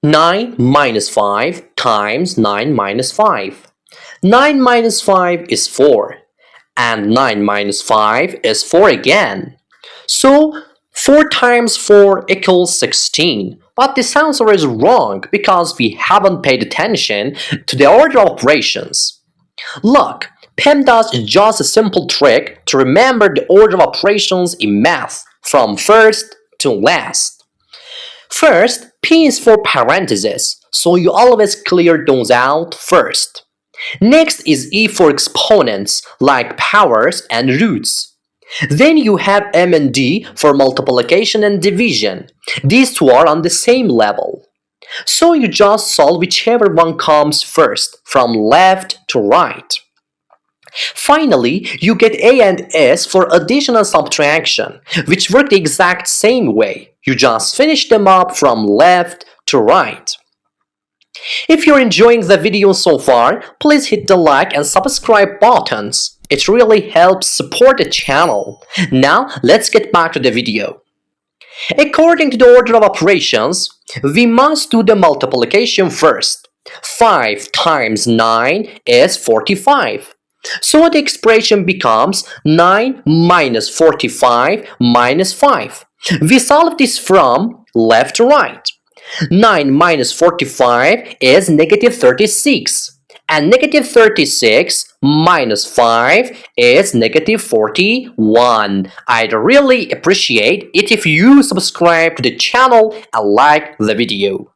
9 minus 5 times 9 minus 5. 9 minus 5 is 4, and 9 minus 5 is 4 again. So 4 times 4 equals 16. But this answer is wrong because we haven't paid attention to the order of operations. Look, PEMDAS is just a simple trick to remember the order of operations in math from first to last. First, P is for parentheses, so you always clear those out first. Next is E for exponents, like powers and roots. Then you have M and D for multiplication and division. These two are on the same level. So you just solve whichever one comes first, from left to right. Finally, you get A and S for addition and subtraction, which work the exact same way. You just finish them up from left to right. If you're enjoying the video so far, please hit the like and subscribe buttons. It really helps support the channel. Now, let's get back to the video. According to the order of operations, we must do the multiplication first. 5 times 9 is 45. So the expression becomes 9 minus 45 minus 5. We solve this from left to right. 9 minus 45 is negative 36. And negative 36 minus 5 is negative 41. I'd really appreciate it if you subscribe to the channel and like the video.